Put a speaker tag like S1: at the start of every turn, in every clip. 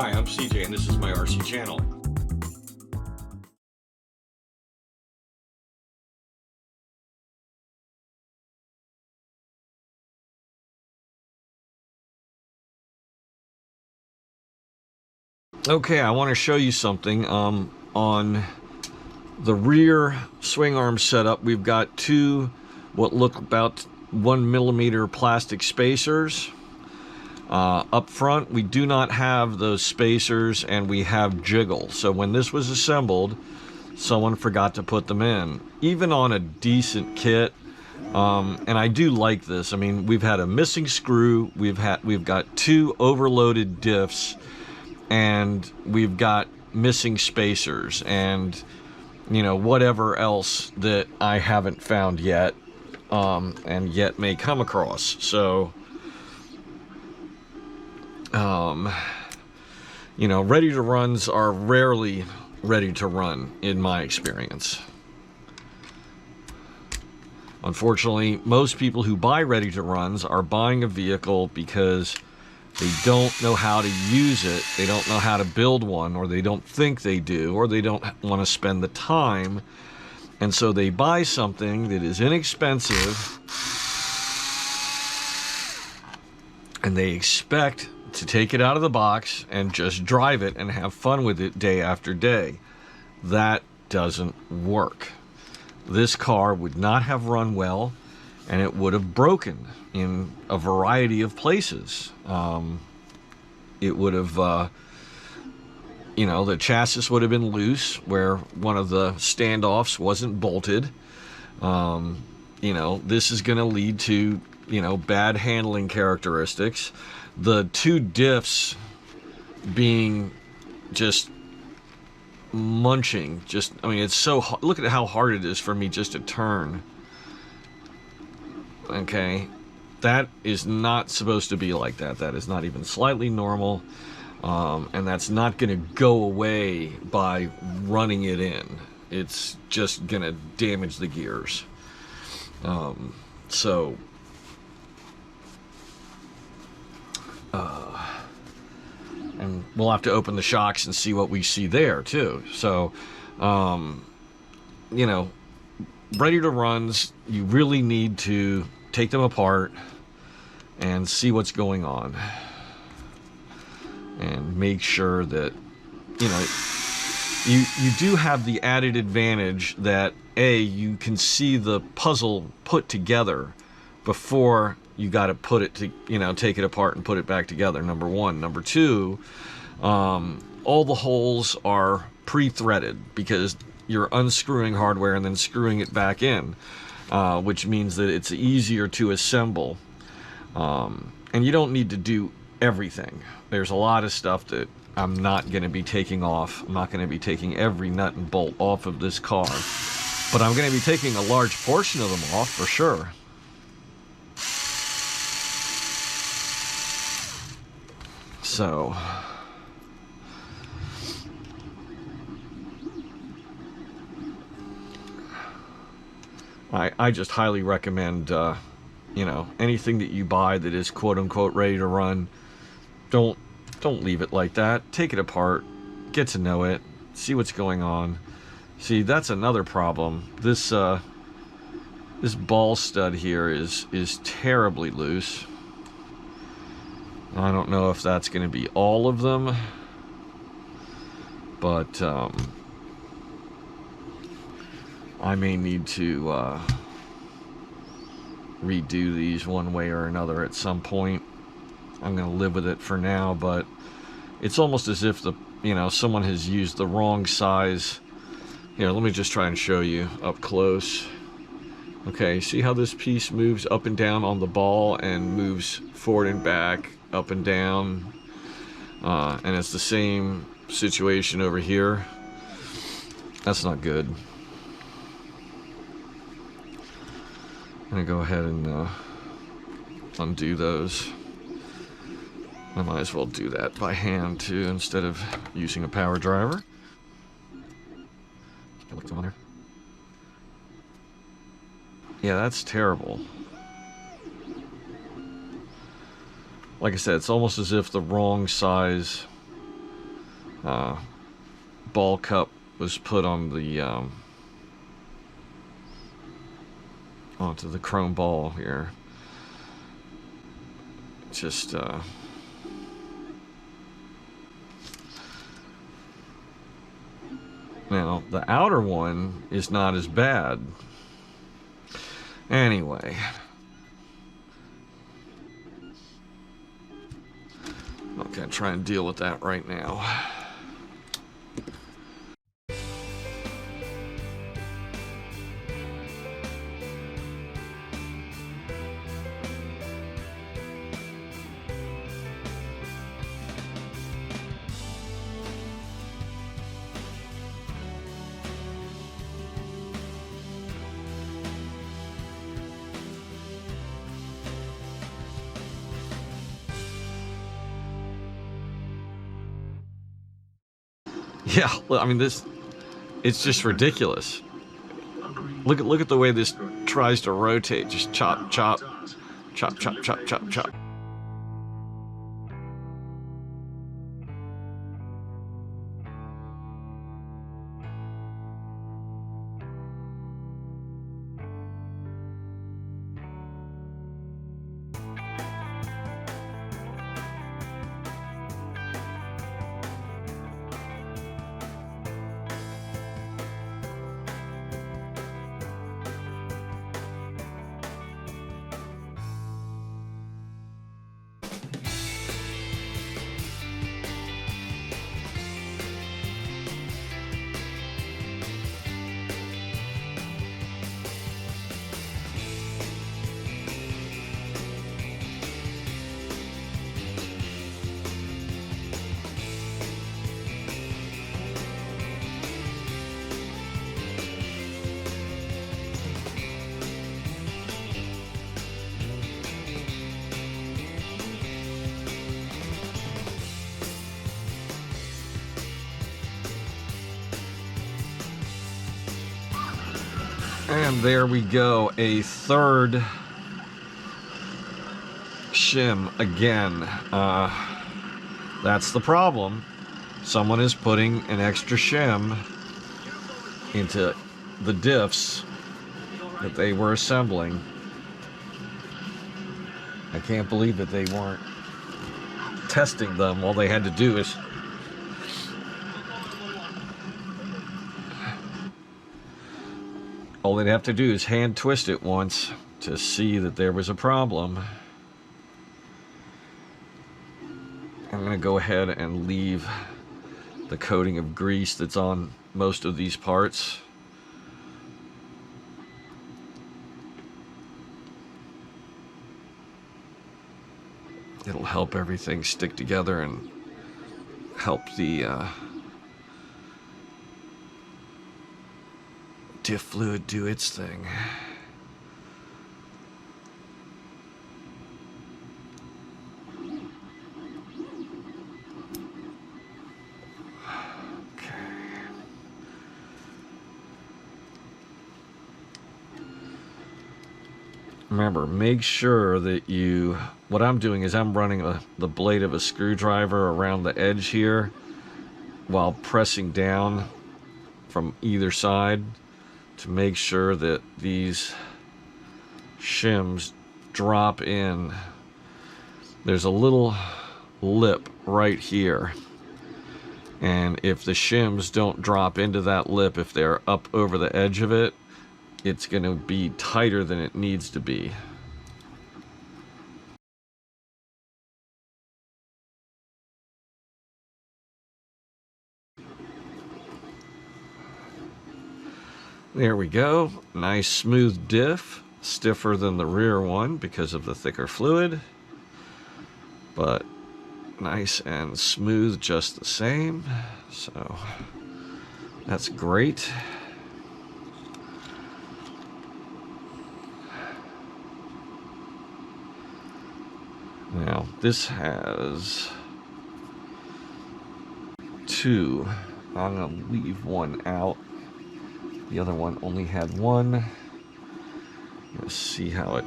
S1: Hi, I'm CJ and this is my RC channel. Okay, I want to show you something. On the rear swing arm setup, we've got two what look about 1 millimeter plastic spacers. Up front, we do not have those spacers, and we have jiggle. So when this was assembled, someone forgot to put them in. Even on a decent kit, and I do like this. I mean, we've had a missing screw, we've got two overloaded diffs, and we've got missing spacers, and you know, whatever else that I haven't found yet, and yet may come across. So you know, ready to runs are rarely ready to run in my experience. Unfortunately, most people who buy ready to runs are buying a vehicle because they don't know how to use it, they don't know how to build one, or they don't think they do, or they don't want to spend the time, and so they buy something that is inexpensive and they expect to take it out of the box and just drive it and have fun with it day after day. That doesn't work. This car would not have run well, and it would have broken in a variety of places. It would have, you know, the chassis would have been loose where one of the standoffs wasn't bolted. You know, this is going to lead to, you know, bad handling characteristics. The two diffs being just munching, just, I mean, it's so hard. Look at how hard it is for me just to turn. Okay, that is not supposed to be like that. That is not even slightly normal, and that's not going to go away by running it in. It's just going to damage the gears. And we'll have to open the shocks and see what we see there too. So, you know, ready to runs, you really need to take them apart and see what's going on, and make sure that, you know, you do have the added advantage that you can see the puzzle put together before you got to put it to, you know, take it apart and put it back together. Number one. Number two, all the holes are pre-threaded because you're unscrewing hardware and then screwing it back in, which means that it's easier to assemble. And you don't need to do everything. There's a lot of stuff that I'm not going to be taking off. I'm not going to be taking every nut and bolt off of this car, but I'm going to be taking a large portion of them off for sure. So I just highly recommend, you know, anything that you buy that is quote-unquote ready to run, don't leave it like that. Take it apart, get to know it, see what's going on. See, that's another problem. This this ball stud here is terribly loose. I don't know if that's going to be all of them, but I may need to redo these one way or another at some point. I'm going to live with it for now, but it's almost as if you know, someone has used the wrong size. Here, let me just try and show you up close. Okay, see how this piece moves up and down on the ball and moves forward and back, up and down, and it's the same situation over here. That's not good. I'm gonna go ahead and undo those. I might as well do that by hand too instead of using a power driver. Yeah, that's terrible. Like I said, it's almost as if the wrong size ball cup was put on the onto the chrome ball here. Just now the outer one is not as bad. Anyway, I'm not gonna try and deal with that right now. Yeah, I mean it's just ridiculous. Look at the way this tries to rotate. Just chop, chop, chop, chop, chop, chop, chop. And there we go, a third shim again. That's the problem. Someone is putting an extra shim into the diffs that they were assembling. I can't believe that they weren't testing them. All they had to do is all they'd have to do is hand twist it once to see that there was a problem. I'm going to go ahead and leave the coating of grease that's on most of these parts. It'll help everything stick together and help the diff fluid do its thing. Okay. Remember, make sure that you, what I'm doing is I'm running the blade of a screwdriver around the edge here while pressing down from either side to make sure that these shims drop in. There's a little lip right here, and if the shims don't drop into that lip, if they're up over the edge of it, it's going to be tighter than it needs to be. There we go. Nice smooth diff, stiffer than the rear one because of the thicker fluid, but nice and smooth just the same. So that's great. Now this has two. I'm going to leave one out. The other one only had one. Let's see how it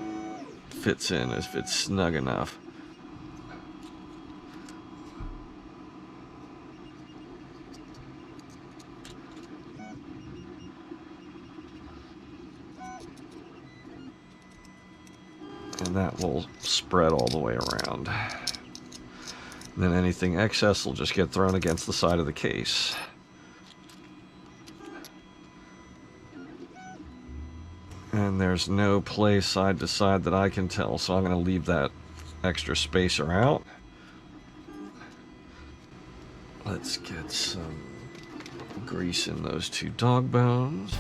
S1: fits in, if it's snug enough. and that will spread all the way around. And then anything excess will just get thrown against the side of the case. And there's no play side to side that I can tell, so I'm going to leave that extra spacer out. Let's get some grease in those two dog bones.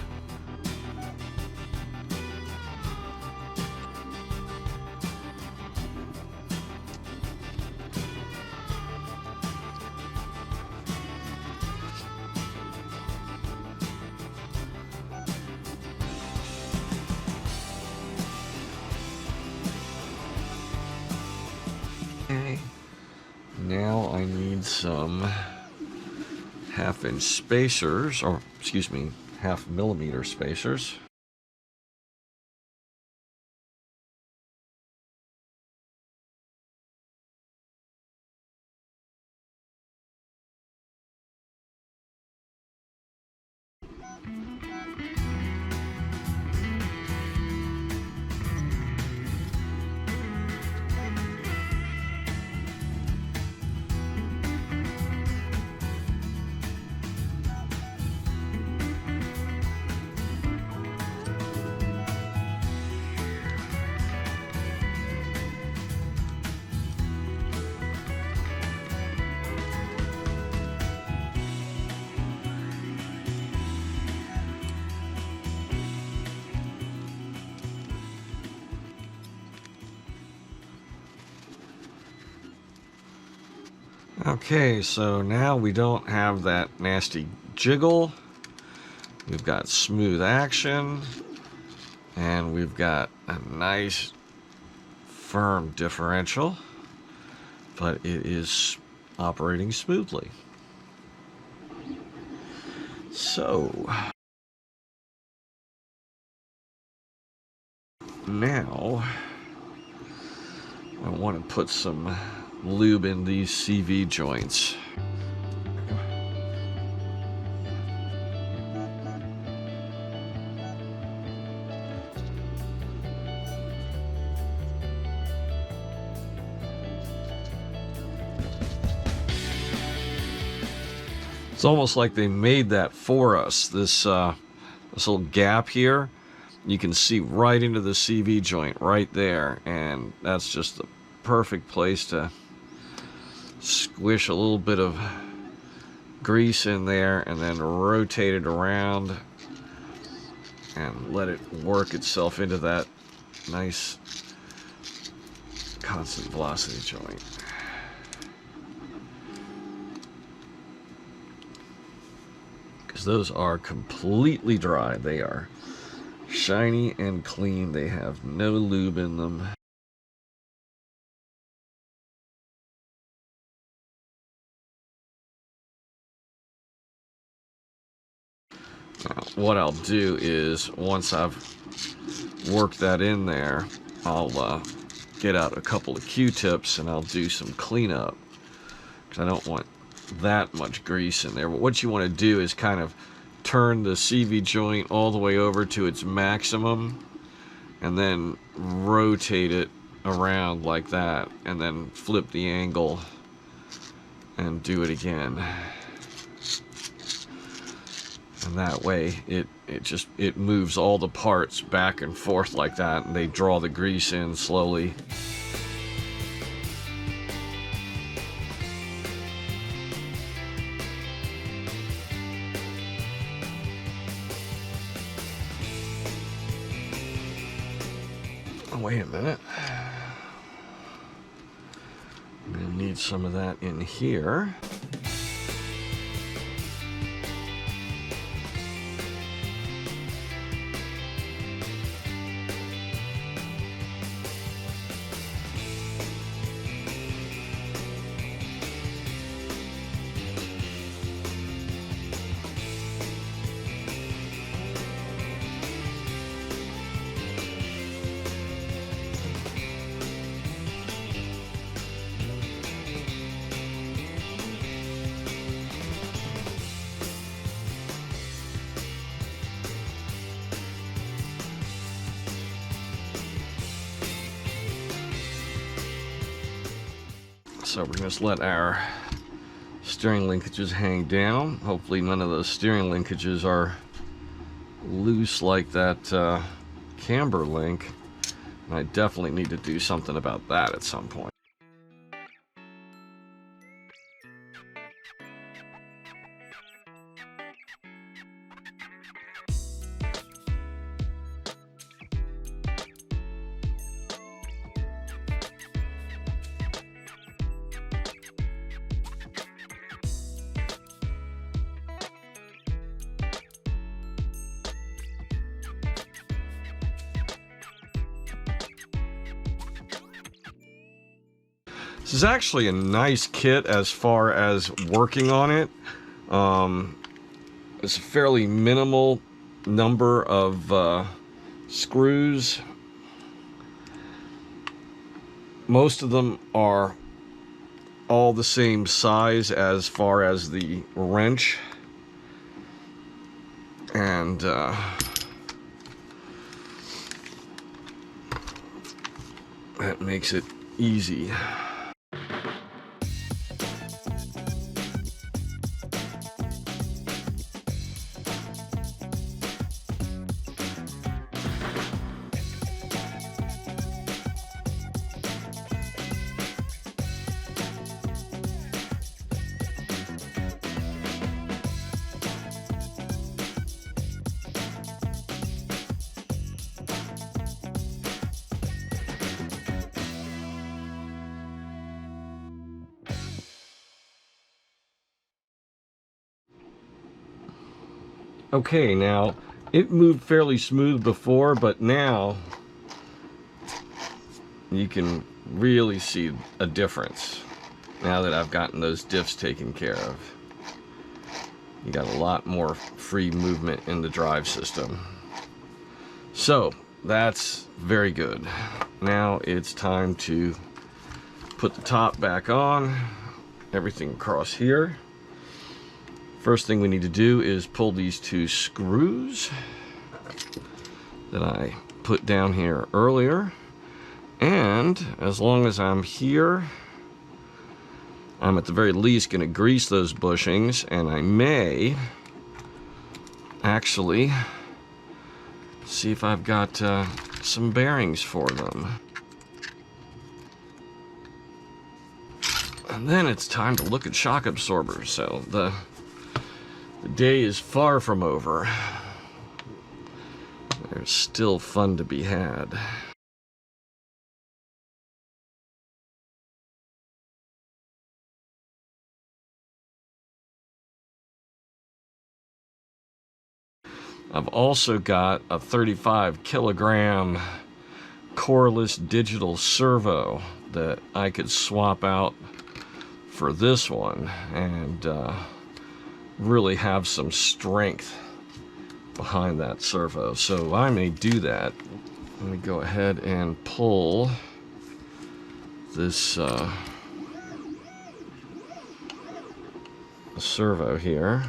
S1: Okay, now I need some 1/2-inch spacers, or excuse me, 1/2 millimeter spacers. Okay, so now we don't have that nasty jiggle. We've got smooth action, and we've got a nice firm differential, but it is operating smoothly. So now I want to put some lube in these CV joints. It's almost like they made that for us. This little gap here, you can see right into the CV joint right there, and that's just the perfect place to squish a little bit of grease in there and then rotate it around and let it work itself into that nice constant velocity joint. Because those are completely dry. They are shiny and clean. They have no lube in them. Now, what I'll do is, once I've worked that in there, I'll get out a couple of Q-tips and I'll do some cleanup, because I don't want that much grease in there. But what you want to do is kind of turn the CV joint all the way over to its maximum and then rotate it around like that, and then flip the angle and do it again. And that way it moves all the parts back and forth like that, and they draw the grease in slowly. Oh, wait a minute. I'm gonna need some of that in here. So we're going to just let our steering linkages hang down. Hopefully none of those steering linkages are loose like that camber link. And I definitely need to do something about that at some point. This is actually a nice kit as far as working on it. It's a fairly minimal number of screws. Most of them are all the same size as far as the wrench. And that makes it easy. Okay, now it moved fairly smooth before, but now you can really see a difference now that I've gotten those diffs taken care of. You got a lot more free movement in the drive system. So that's very good. Now it's time to put the top back on, everything across here. First thing we need to do is pull these two screws that I put down here earlier. And as long as I'm here, I'm at the very least going to grease those bushings, and I may actually see if I've got some bearings for them. And then it's time to look at shock absorbers. So the day is far from over. There's still fun to be had. I've also got a 35 kilogram coreless digital servo that I could swap out for this one and really have some strength behind that servo. So I may do that. Let me go ahead and pull this servo here.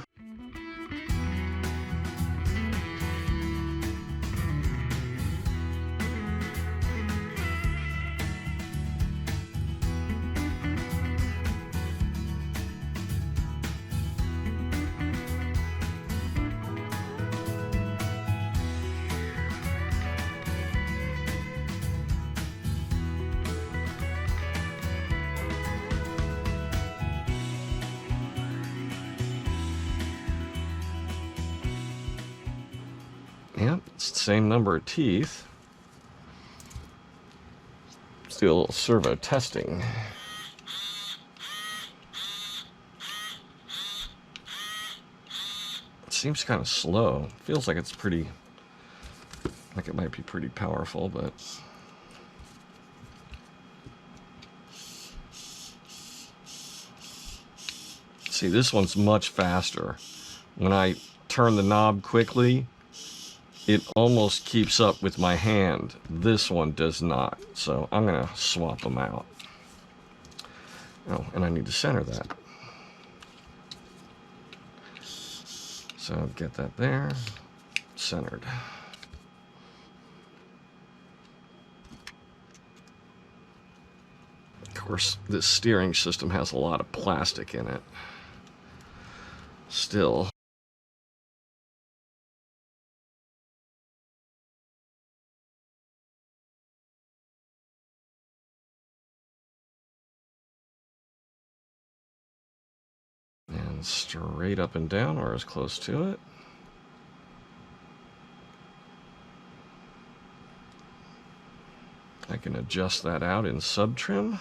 S1: Yep, it's the same number of teeth. Let's do a little servo testing. It seems kind of slow. Feels like it's pretty, like it might be pretty powerful, but see, this one's much faster. When I turn the knob quickly, it almost keeps up with my hand. This one does not. So I'm going to swap them out. Oh, and I need to center that. So get that there, centered. course, this steering system has a lot of plastic in it. Still. And straight up and down, or as close to it. I can adjust that out in sub-trim.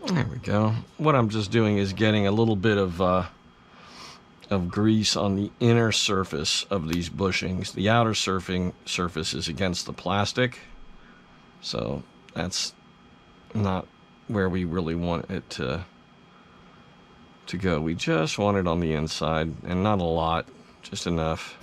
S1: There we go. What I'm just doing is getting a little bit of grease on the inner surface of these bushings. The outer surface is against the plastic, so that's not where we really want it to go. We just want it on the inside, and not a lot, just enough.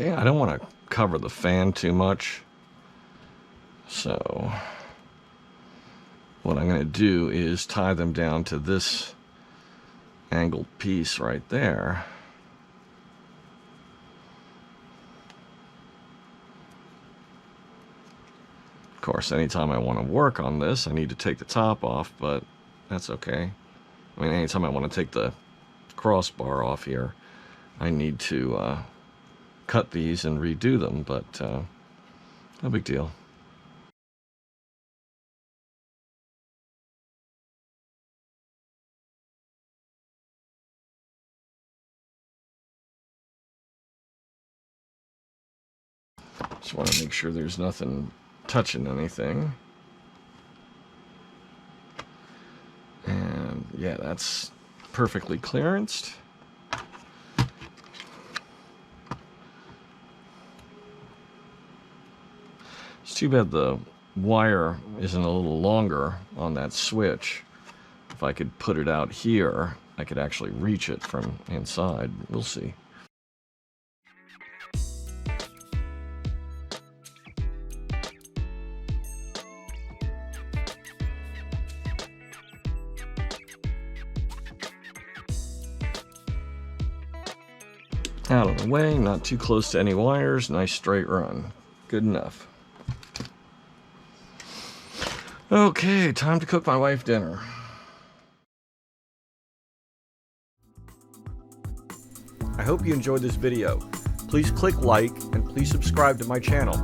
S1: Okay, I don't want to cover the fan too much. So what I'm going to do is tie them down to this angled piece right there. Of course, anytime I want to work on this, I need to take the top off, but that's okay. I mean, anytime I want to take the crossbar off here, I need to cut these and redo them, but no big deal. Just want to make sure there's nothing touching anything. And yeah, that's perfectly clearanced. It's too bad the wire isn't a little longer on that switch. If I could put it out here, I could actually reach it from inside. We'll see. Out of the way, not too close to any wires, nice straight run. Good enough. Okay, time to cook my wife dinner. I hope you enjoyed this video. Please click like and please subscribe to my channel.